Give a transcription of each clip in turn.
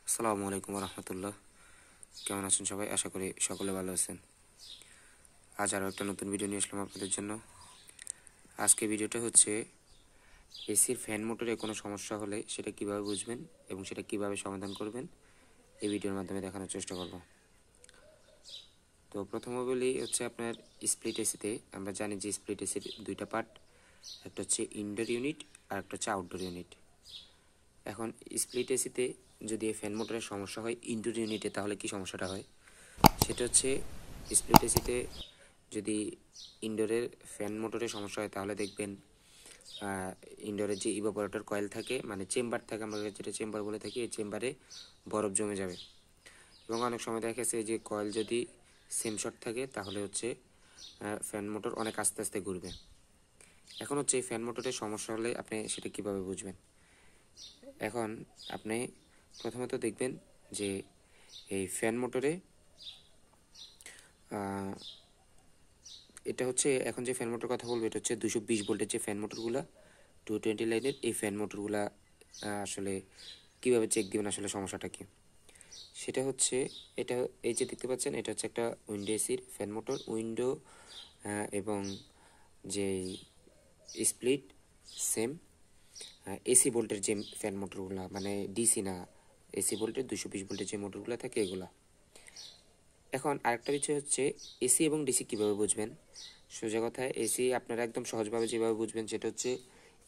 আসসালামু আলাইকুম রহমতুল্লাহ। কেমন আছেন সবাই? আশা করি সকলে ভালো আছেন। আজ আরও একটা নতুন ভিডিও নিয়ে আসলাম আপনাদের জন্য। আজকে ভিডিওটা হচ্ছে এসির ফ্যান মোটরে কোনো সমস্যা হলে সেটা কিভাবে বুঝবেন এবং সেটা কিভাবে সমাধান করবেন এই ভিডিওর মাধ্যমে দেখানোর চেষ্টা করব। তো প্রথমে বলি হচ্ছে আপনার স্প্লিট এসিতে আমরা জানি যে স্প্লিট এসির দুইটা পার্ট, একটা হচ্ছে ইনডোর ইউনিট আর একটা হচ্ছে আউটডোর ইউনিট। এখন স্প্লিট এসিতে যদি ফ্যান মোটরের সমস্যা হয় ইনডোর ইউনিটে, তাহলে কি সমস্যাটা হয় সেটা হচ্ছে স্প্লিট এসিতে যদি ইনডোরের ফ্যান মোটরের সমস্যা হয় তাহলে দেখবেন ইনডোরের যে ইভাপোরেটর কয়েল থাকে, মানে চেম্বার থাকে, আমরা যেটা চেম্বার বলে থাকি, এই চেম্বারে বরফ জমে যাবে। এবং অনেক সময় দেখা গেছে যে কয়েল যদি সেম শর্ট থাকে তাহলে হচ্ছে ফ্যান মোটর অনেক আস্তে আস্তে ঘুরবে। এখন হচ্ছে এই ফ্যান মোটরের সমস্যা হলে আপনি সেটা কিভাবে বুঝবেন। এখন আপনি প্রথমত দেখবেন যে এই ফ্যান মোটরে এটা হচ্ছে এখন যে ফ্যান মোটর কথা বলবো এটা হচ্ছে 220 ভোল্টের যে ফ্যান মোটরগুলো 220 লাইনের, এই ফ্যান মোটরগুলা আসলে কিভাবে চেক দিবেন, আসলে সমস্যাটা কি সেটা হচ্ছে এটা, এই যে দেখতে পাচ্ছেন এটা হচ্ছে একটা উইন্ডো এসির ফ্যান মোটর। উইন্ডো এবং যে স্প্লিট সেম এসি ভোল্টের যে ফ্যান মোটরগুলো, মানে ডিসি না, এসি ভোল্টের 220 ভোল্টের যে মোটরগুলো থাকে এগুলা। এখন আরেকটা বিষয় হচ্ছে এসি এবং ডিসি কীভাবে বুঝবেন। সোজা কথায় এসি আপনারা একদম সহজভাবে যেভাবে বুঝবেন সেটা হচ্ছে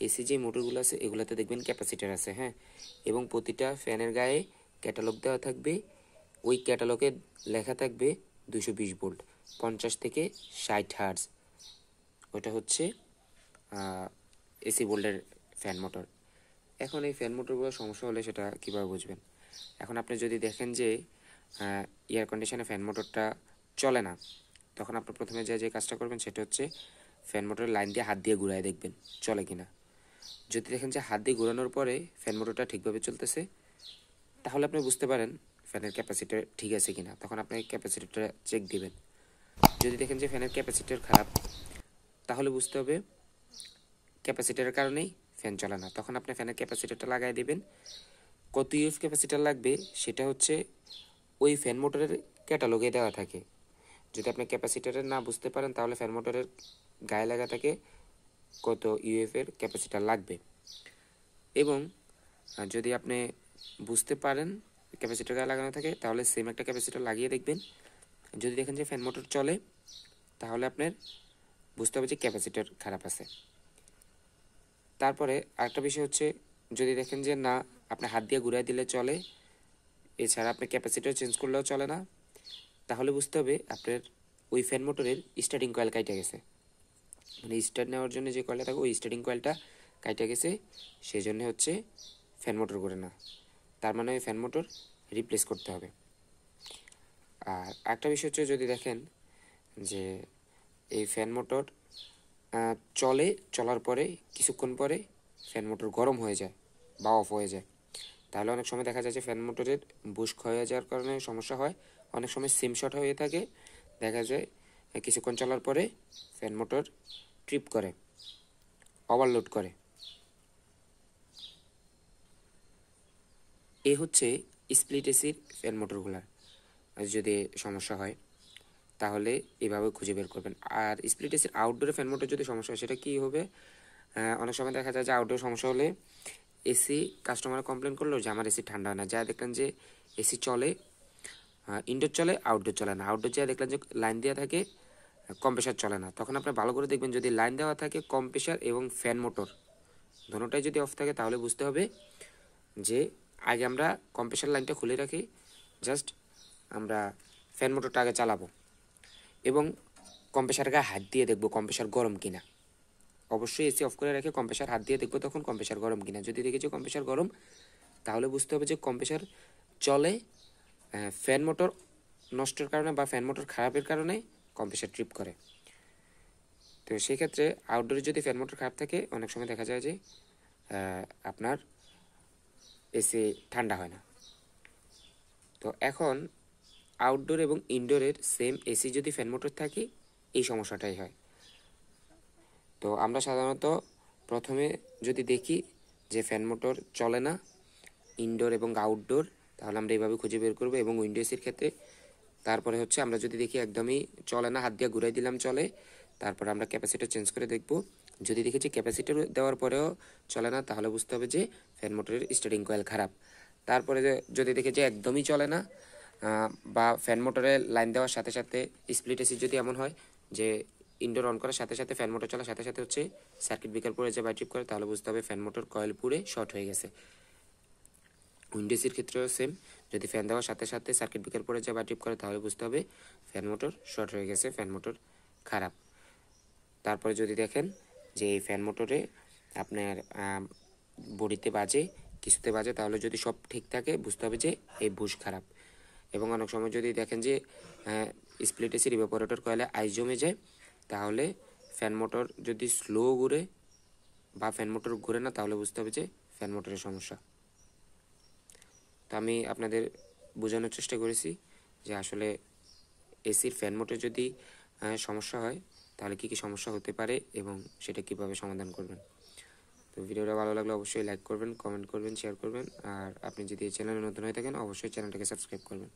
এসি যে মোটরগুলো আছে এগুলোতে দেখবেন ক্যাপাসিটার আছে, হ্যাঁ, এবং প্রতিটা ফ্যানের গায়ে ক্যাটালগ দেওয়া থাকবে। ওই ক্যাটালগে লেখা থাকবে 220 ভোল্ট, 50 থেকে 60 হার্জ। ওটা হচ্ছে এসি ভোল্টের ফ্যান মোটর। এখন এই ফ্যান মোটরগুলোর সমস্যা হলে সেটা কীভাবে বুঝবেন। এখন আপনি যদি দেখেন যে এয়ার কন্ডিশনে ফ্যান মোটরটা চলে না, তখন আপনি প্রথমে যে কাজটা করবেন সেটা হচ্ছে ফ্যান মোটরের লাইন দিয়ে হাত দিয়ে ঘুরায় দেখবেন চলে কিনা। যদি দেখেন যে হাত দিয়ে ঘোরানোর পরে ফ্যান মোটরটা ঠিকভাবে চলতেছে তাহলে আপনি বুঝতে পারেন ফ্যানের ক্যাপাসিটার ঠিক আছে কিনা, তখন আপনি ক্যাপাসিটারটা চেক দিবেন। যদি দেখেন যে ফ্যানের ক্যাপাসিটার খারাপ তাহলে বুঝতে হবে ক্যাপাসিটারের কারণেই ফ্যান চলে না, তখন আপনি ফ্যানের ক্যাপাসিটারটা লাগাই দিবেন। কত ইউএফ ক্যাপাসিটার লাগবে সেটা হচ্ছে ওই ফ্যান মোটরের ক্যাটালগে দেওয়া থাকে। যদি আপনি ক্যাপাসিটারের না বুঝতে পারেন তাহলে ফ্যান মোটরের গায়ে লাগা থাকে কত ইউএফ এর ক্যাপাসিটার লাগবে। এবং যদি আপনি বুঝতে পারেন ক্যাপাসিটার গায়ে লাগানো থাকে তাহলে সেম একটা ক্যাপাসিটার লাগিয়ে দেখবেন। যদি দেখেন যে ফ্যান মোটর চলে তাহলে আপনার বুঝতে হবে যে ক্যাপাসিটার খারাপ আছে। তারপরে আরেকটা বিষয় হচ্ছে যদি দেখেন যে না আপনি হাত দিয়ে ঘুরাই দিলে চলে, এছাড়া আপনি ক্যাপাসিটার চেঞ্জ করলেও চলে না, তাহলে বুঝতে হবে আপনার ওই ফ্যান মোটরের স্টার্টিং কয়েল কাইটা গেছে, মানে স্টার্ট নেওয়ার জন্য যে কয়েলটা থাকে ওই স্টার্টিং কয়েলটা কাইটা গেছে, সেই জন্য হচ্ছে ফ্যান মোটর করে না, তার মানে ওই ফ্যান মোটর রিপ্লেস করতে হবে। আর একটা বিষয় হচ্ছে যদি দেখেন যে এই ফ্যান মোটর চলার পরে কিছুক্ষণ পরে ফ্যান মোটর গরম হয়ে যায় বা অফ হয়ে যায়, তাহলে অনেক সময় দেখা যায় যে ফ্যান মোটরের বুশ ক্ষয় হয়ে যাওয়ার কারণে সমস্যা হয়। অনেক সময় সিম শর্ট হয়ে থাকে, দেখা যায় কিছুক্ষণ চলার পরে ফ্যান মোটর ট্রিপ করে, ওভারলোড করে। এ হচ্ছে স্প্লিট এসির ফ্যান মোটরগুলার যদি সমস্যা হয় তাহলে এভাবে খুঁজে বের করবেন। আর স্প্লিট এসির আউটডোরে ফ্যান মোটর যদি সমস্যা হয় সেটা কী হবে, অনেক সময় দেখা যায় যে আউটডোর সমস্যা হলে এসি কাস্টমার কমপ্লেন করলো যে আমার এসি ঠান্ডা হয় না, যা দেখলেন যে এসি চলে, ইনডোর চলে আউটডোর চলে না, আউটডোর যা দেখলেন যে লাইন দেওয়া থাকে কম্প্রেসার চলে না, তখন আপনি ভালো করে দেখবেন যদি লাইন দেওয়া থাকে কম্প্রেসার এবং ফ্যান মোটর দুটোটাই যদি অফ থাকে তাহলে বুঝতে হবে যে আগে আমরা কম্প্রেসার লাইনটা খুলে রাখি, জাস্ট আমরা ফ্যান মোটরটা আগে চালাবো এবং কম্প্রেসারকে হাত দিয়ে দেখবো কম্প্রেসার গরম কিনা। অবশ্যই এসি অফ করে রেখে কম্প্রেসার হাত দিয়ে দেখবো তখন কম্প্রেসার গরম কিনা। যদি দেখি যে কম্প্রেসার গরম তাহলে বুঝতে হবে যে কম্প্রেসার চলে, ফ্যান মোটর নষ্টের কারণে বা ফ্যান মোটর খারাপের কারণে কম্প্রেসার ট্রিপ করে। তো সেই ক্ষেত্রে আউটডোরে যদি ফ্যান মোটর খারাপ থাকে অনেক সময় দেখা যায় যে আপনার এসি ঠান্ডা হয় না। তো এখন আউটডোর এবং ইনডোরের সেম এসি যদি ফ্যান মোটর থাকে এই সমস্যাটাই হয়। তো আমরা সাধারণত প্রথমে যদি দেখি যে ফ্যান মোটর চলে না ইনডোর এবং আউটডোর, তাহলে আমরা এইভাবে খুঁজে বের করব। এবং উইন্ডো এসির ক্ষেত্রে তারপরে হচ্ছে আমরা যদি দেখি একদমই চলে না, হাত দিয়ে ঘুরাই দিলাম চলে, তারপরে আমরা ক্যাপাসিটর চেঞ্জ করে দেখব। যদি দেখি যে ক্যাপাসিটর দেওয়ার পরেও চলে না, তাহলে বুঝতে হবে যে ফ্যান মোটরের স্টার্টিং কয়েল খারাপ। তারপরে যদি দেখি যে একদমই চলে না, বা ফ্যান মোটরে লাইন দেওয়ার সাথে সাথে স্প্লিট এসি যদি এমন হয় যে ইনডোর অন করার সাথে সাথে ফ্যান মোটর চলার সাথে সাথে হচ্ছে সার্কিট ব্রেকার পরে যে বাইট্রিপ করে, তাহলে বুঝতে হবে ফ্যান মোটর কয়েল পুড়ে শর্ট হয়ে গেছে। উইন্ডো এসির ক্ষেত্রেও সেম, যদি ফ্যান দেওয়ার সাথে সাথে সার্কিট ব্রেকার পরে যে বাইট্রিপ করে, তাহলে বুঝতে হবে ফ্যান মোটর শর্ট হয়ে গেছে, ফ্যান মোটর খারাপ। তারপরে যদি দেখেন যে এই ফ্যান মোটরে আপনার বডিতে বাজে, কিছুতে বাজে, তাহলে যদি সব ঠিক থাকে বুঝতে হবে যে এই বুশ খারাপ। এবং অনেক সময় যদি দেখেন যে স্প্লিট এসির ইভাপোরেটর কয়েলে আইস জমে যায়, তাহলে ফ্যান মোটর যদি স্লো ঘুরে বা ফ্যান মোটর ঘুরে না, তাহলে বুঝতে হবে যে ফ্যান মোটরের সমস্যা। তো আমি আপনাদের বোঝানোর চেষ্টা করেছি যে আসলে এসির ফ্যান মোটর যদি সমস্যা হয় তাহলে কী কী সমস্যা হতে পারে এবং সেটা কীভাবে সমাধান করবেন। তো ভিডিওটা ভালো লাগলে অবশ্যই লাইক করবেন, কমেন্ট করবেন, শেয়ার করবেন। আর আপনি যদি এই চ্যানেলে নতুন হয়ে থাকেন অবশ্যই চ্যানেলটাকে সাবস্ক্রাইব করবেন।